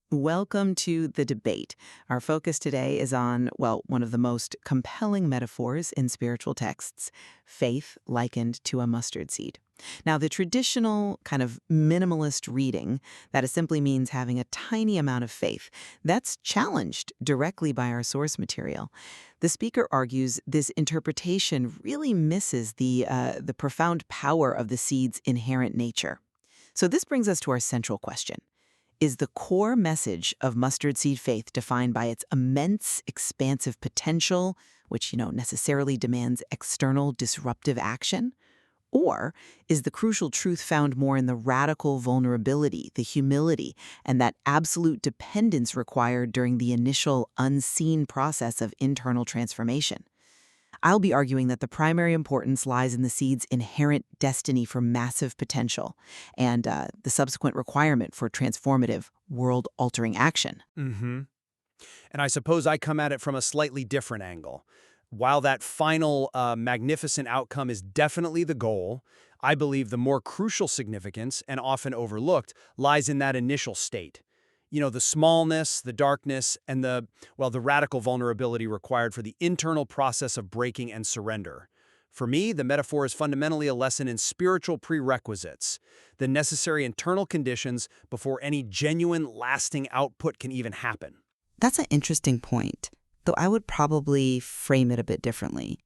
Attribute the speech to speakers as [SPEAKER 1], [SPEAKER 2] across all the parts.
[SPEAKER 1] Welcome to the debate. Our focus today is on, well, one of the most compelling metaphors in spiritual texts, faith likened to a mustard seed. Now, the traditional kind of minimalist reading, that it simply means having a tiny amount of faith, that's challenged directly by our source material. The speaker argues this interpretation really misses the profound power of the seed's inherent nature. So this brings us to our central question. Is the core message of mustard seed faith defined by its immense, expansive potential, which, necessarily demands external disruptive action? Or is the crucial truth found more in the radical vulnerability, the humility, and that absolute dependence required during the initial unseen process of internal transformation? I'll be arguing that the primary importance lies in the seed's inherent destiny for massive potential and the subsequent requirement for transformative, world-altering action.
[SPEAKER 2] Mm-hmm. And I suppose I come at it from a slightly different angle. While that final magnificent outcome is definitely the goal, I believe the more crucial significance, and often overlooked, lies in that initial state. The smallness, the darkness, and the radical vulnerability required for the internal process of breaking and surrender. For me, the metaphor is fundamentally a lesson in spiritual prerequisites, the necessary internal conditions before any genuine, lasting output can even happen.
[SPEAKER 3] That's an interesting point, though I would probably frame it a bit differently.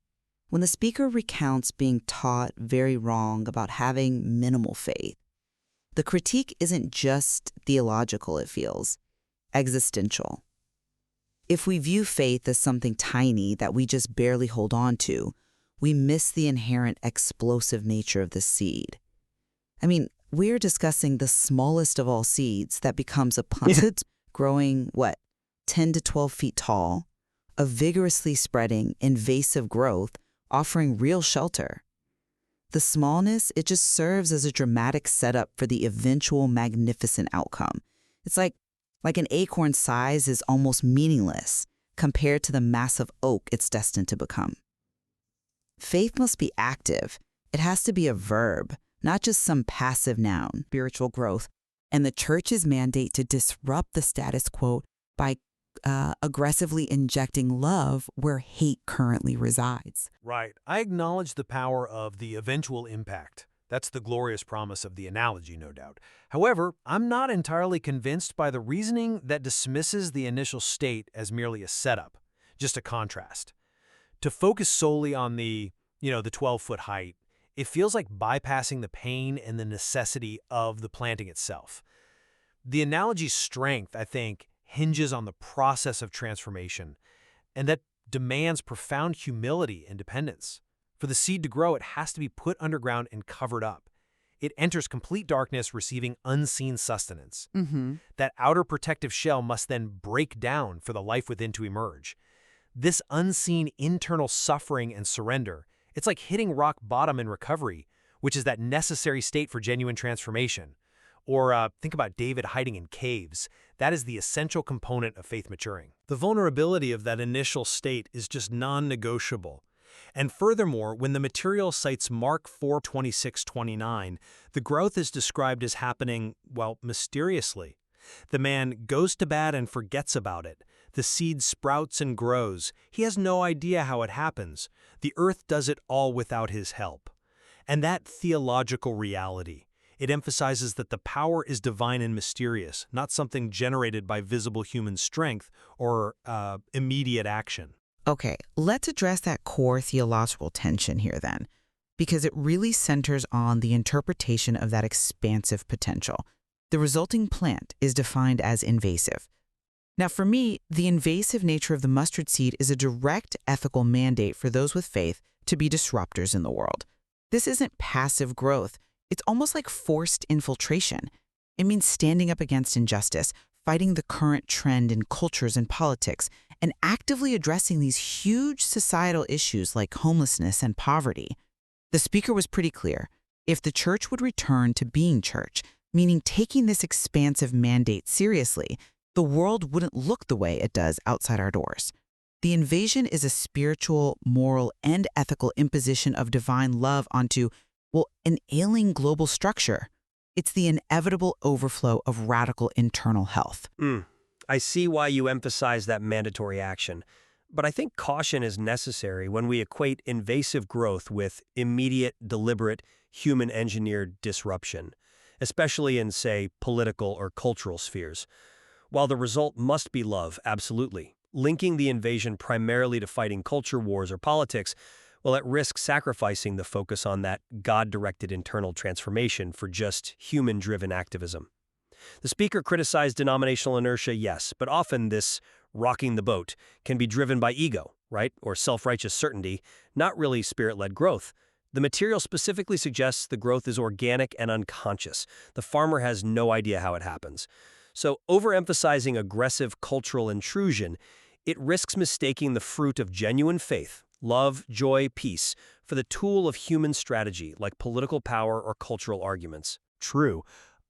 [SPEAKER 3] When the speaker recounts being taught very wrong about having minimal faith, the critique isn't just theological, it feels existential. If we view faith as something tiny that we just barely hold on to, we miss the inherent explosive nature of the seed. I mean, we're discussing the smallest of all seeds that becomes a plant growing, 10 to 12 feet tall, a vigorously spreading, invasive growth, offering real shelter. The smallness, it just serves as a dramatic setup for the eventual magnificent outcome. It's like an acorn size is almost meaningless compared to the massive oak it's destined to become. Faith must be active. It has to be a verb, not just some passive noun, spiritual growth. And the church's mandate to disrupt the status quo by aggressively injecting love where hate currently resides.
[SPEAKER 4] Right. I acknowledge the power of the eventual impact. That's the glorious promise of the analogy, no doubt. However, I'm not entirely convinced by the reasoning that dismisses the initial state as merely a setup, just a contrast. To focus solely on the 12-foot height, it feels like bypassing the pain and the necessity of the planting itself. The analogy's strength, I think, hinges on the process of transformation, and that demands profound humility and dependence. For the seed to grow, it has to be put underground and covered up. It enters complete darkness, receiving unseen sustenance. That outer protective shell must then break down for the life within to emerge. This unseen internal suffering and surrender, it's like hitting rock bottom in recovery, which is that necessary state for genuine transformation. Or think about David hiding in caves. That is the essential component of faith maturing. The vulnerability of that initial state is just non-negotiable. And furthermore, when the material cites Mark 4:26-29, the growth is described as happening, mysteriously. The man goes to bed and forgets about it. The seed sprouts and grows. He has no idea how it happens. The earth does it all without his help. And that theological reality, it emphasizes that the power is divine and mysterious, not something generated by visible human strength or immediate action.
[SPEAKER 3] Okay, let's address that core theological tension here then, because it really centers on the interpretation of that expansive potential. The resulting plant is defined as invasive. Now, for me, the invasive nature of the mustard seed is a direct ethical mandate for those with faith to be disruptors in the world. This isn't passive growth. It's almost like forced infiltration. It means standing up against injustice, fighting the current trend in cultures and politics, and actively addressing these huge societal issues like homelessness and poverty. The speaker was pretty clear. If the church would return to being church, meaning taking this expansive mandate seriously, the world wouldn't look the way it does outside our doors. The invasion is a spiritual, moral, and ethical imposition of divine love onto, an ailing global structure.
[SPEAKER 1] It's the inevitable overflow of radical internal health.
[SPEAKER 5] I see why you emphasize that mandatory action. But I think caution is necessary when we equate invasive growth with immediate, deliberate, human-engineered disruption, especially in, say, political or cultural spheres. While the result must be love, absolutely, linking the invasion primarily to fighting culture wars or politics, well, it risks sacrificing the focus on that God-directed internal transformation for just human-driven activism. The speaker criticized denominational inertia, yes, but often this rocking the boat can be driven by ego, right, or self-righteous certainty, not really spirit-led growth. The material specifically suggests the growth is organic and unconscious. The farmer has no idea how it happens. So overemphasizing aggressive cultural intrusion, it risks mistaking the fruit of genuine faith, love, joy, peace, for the tool of human strategy like political power or cultural arguments.
[SPEAKER 4] True.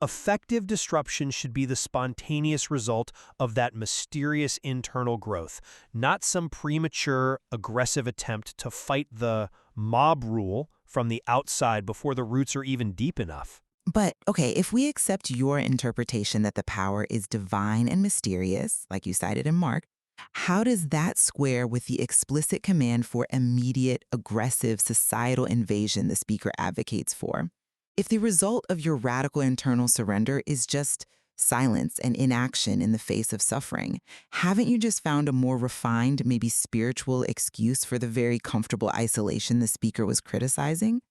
[SPEAKER 4] Effective disruption should be the spontaneous result of that mysterious internal growth, not some premature, aggressive attempt to fight the mob rule from the outside before the roots are even deep enough.
[SPEAKER 1] But, okay, if we accept your interpretation that the power is divine and mysterious, like you cited in Mark, how does that square with the explicit command for immediate, aggressive societal invasion the speaker advocates for? If the result of your radical internal surrender is just silence and inaction in the face of suffering, haven't you just found a more refined, maybe spiritual excuse for the very comfortable isolation the speaker was criticizing?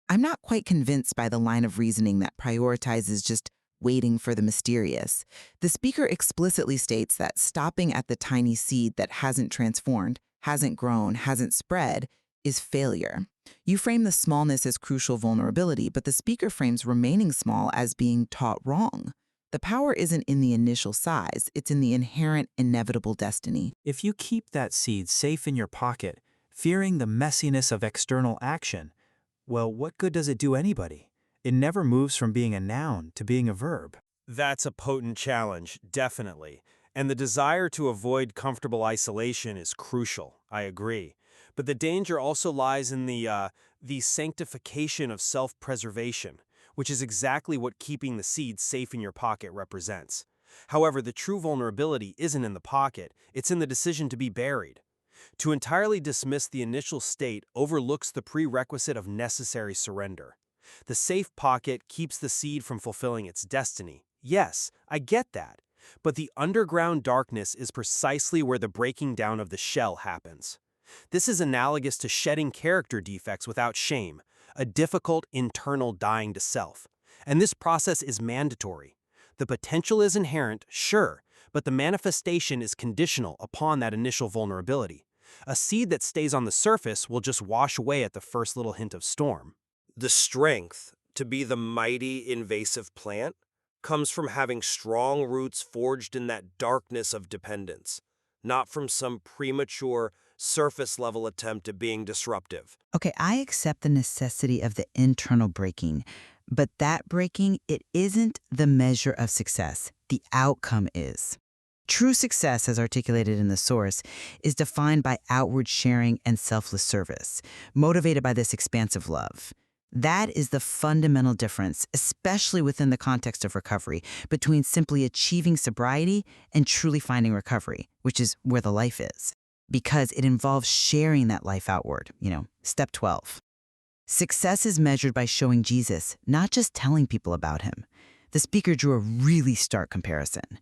[SPEAKER 1] I'm not quite convinced by the line of reasoning that prioritizes just waiting for the mysterious. The speaker explicitly states that stopping at the tiny seed that hasn't transformed, hasn't grown, hasn't spread, is failure. You frame the smallness as crucial vulnerability, but the speaker frames remaining small as being taught wrong. The power isn't in the initial size, it's in the inherent, inevitable destiny.
[SPEAKER 6] If you keep that seed safe in your pocket, fearing the messiness of external action, well, what good does it do anybody? It never moves from being a noun to being a verb.
[SPEAKER 7] That's a potent challenge, definitely. And the desire to avoid comfortable isolation is crucial, I agree. But the danger also lies in the sanctification of self-preservation, which is exactly what keeping the seed safe in your pocket represents. However, the true vulnerability isn't in the pocket, it's in the decision to be buried. To entirely dismiss the initial state overlooks the prerequisite of necessary surrender. The safe pocket keeps the seed from fulfilling its destiny. Yes, I get that. But the underground darkness is precisely where the breaking down of the shell happens. This is analogous to shedding character defects without shame, a difficult internal dying to self. And this process is mandatory. The potential is inherent, sure, but the manifestation is conditional upon that initial vulnerability. A seed that stays on the surface will just wash away at the first little hint of storm.
[SPEAKER 5] The strength to be the mighty invasive plant comes from having strong roots forged in that darkness of dependence, not from some premature, surface-level attempt at being disruptive.
[SPEAKER 3] Okay, I accept the necessity of the internal breaking, but that breaking, it isn't the measure of success. The outcome is. True success, as articulated in the source, is defined by outward sharing and selfless service, motivated by this expansive love. That is the fundamental difference, especially within the context of recovery, between simply achieving sobriety and truly finding recovery, which is where the life is, because it involves sharing that life outward, step 12. Success is measured by showing Jesus, not just telling people about him. The speaker drew a really stark comparison.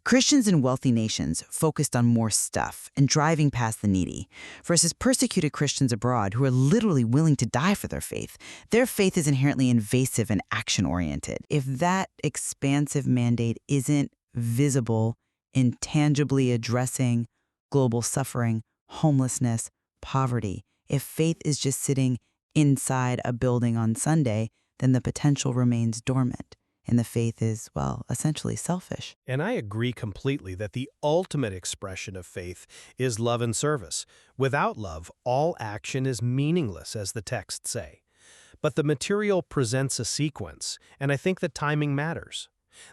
[SPEAKER 3] Christians in wealthy nations focused on more stuff and driving past the needy, versus persecuted Christians abroad who are literally willing to die for their faith. Their faith is inherently invasive and action-oriented. If that expansive mandate isn't visible in tangibly addressing global suffering, homelessness, poverty, if faith is just sitting inside a building on Sunday, then the potential remains dormant. And the faith is, well, essentially selfish.
[SPEAKER 4] And I agree completely that the ultimate expression of faith is love and service. Without love, all action is meaningless, as the texts say. But the material presents a sequence, and I think that timing matters.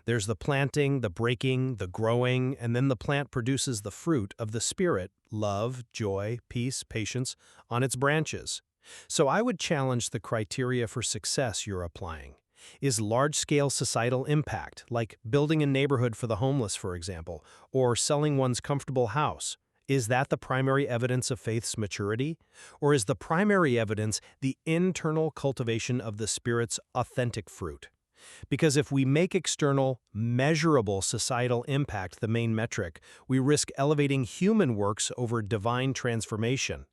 [SPEAKER 4] There's the planting, the breaking, the growing, and then the plant produces the fruit of the Spirit, love, joy, peace, patience, on its branches. So I would challenge the criteria for success you're applying. Is large-scale societal impact, like building a neighborhood for the homeless, for example, or selling one's comfortable house, is that the primary evidence of faith's maturity? Or is the primary evidence the internal cultivation of the Spirit's authentic fruit? Because if we make external, measurable societal impact the main metric, we risk elevating human works over divine transformation.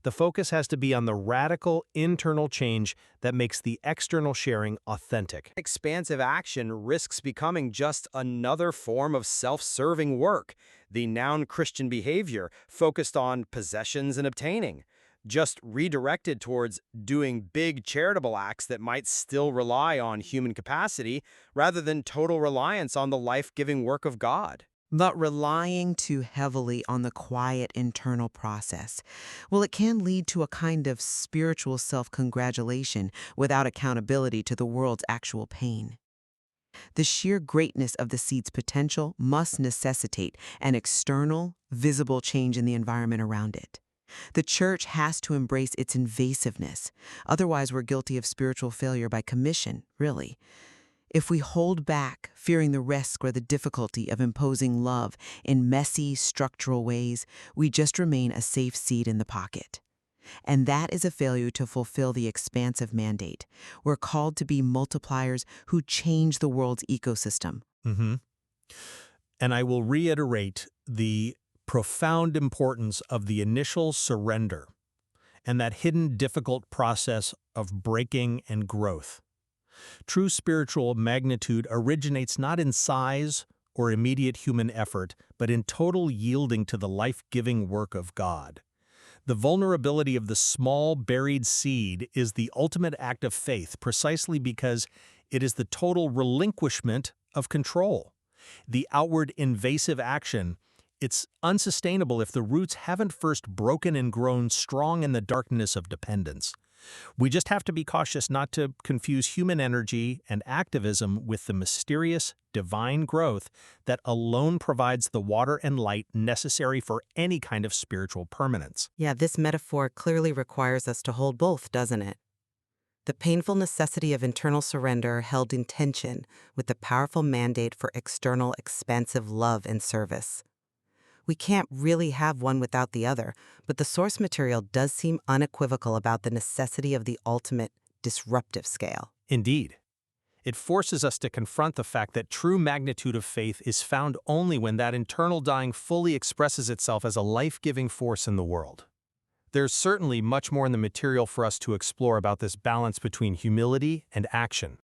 [SPEAKER 4] The focus has to be on the radical internal change that makes the external sharing authentic.
[SPEAKER 2] Expansive action risks becoming just another form of self-serving work, the noun Christian behavior focused on possessions and obtaining, just redirected towards doing big charitable acts that might still rely on human capacity rather than total reliance on the life-giving work of God.
[SPEAKER 1] But relying too heavily on the quiet internal process, well, it can lead to a kind of spiritual self-congratulation without accountability to the world's actual pain. The sheer greatness of the seed's potential must necessitate an external, visible change in the environment around it. The church has to embrace its invasiveness. Otherwise, we're guilty of spiritual failure by commission, really. If we hold back, fearing the risk or the difficulty of imposing love in messy, structural ways, we just remain a safe seed in the pocket. And that is a failure to fulfill the expansive mandate. We're called to be multipliers who change the world's ecosystem.
[SPEAKER 4] And I will reiterate the profound importance of the initial surrender and that hidden difficult process of breaking and growth. True spiritual magnitude originates not in size or immediate human effort, but in total yielding to the life-giving work of God. The vulnerability of the small buried seed is the ultimate act of faith precisely because it is the total relinquishment of control. The outward invasive action, it's unsustainable if the roots haven't first broken and grown strong in the darkness of dependence. We just have to be cautious not to confuse human energy and activism with the mysterious, divine growth that alone provides the water and light necessary for any kind of spiritual permanence.
[SPEAKER 1] Yeah, this metaphor clearly requires us to hold both, doesn't it? The painful necessity of internal surrender held in tension with the powerful mandate for external expansive love and service. We can't really have one without the other, but the source material does seem unequivocal about the necessity of the ultimate disruptive scale.
[SPEAKER 4] Indeed. It forces us to confront the fact that true magnitude of faith is found only when that internal dying fully expresses itself as a life-giving force in the world. There's certainly much more in the material for us to explore about this balance between humility and action.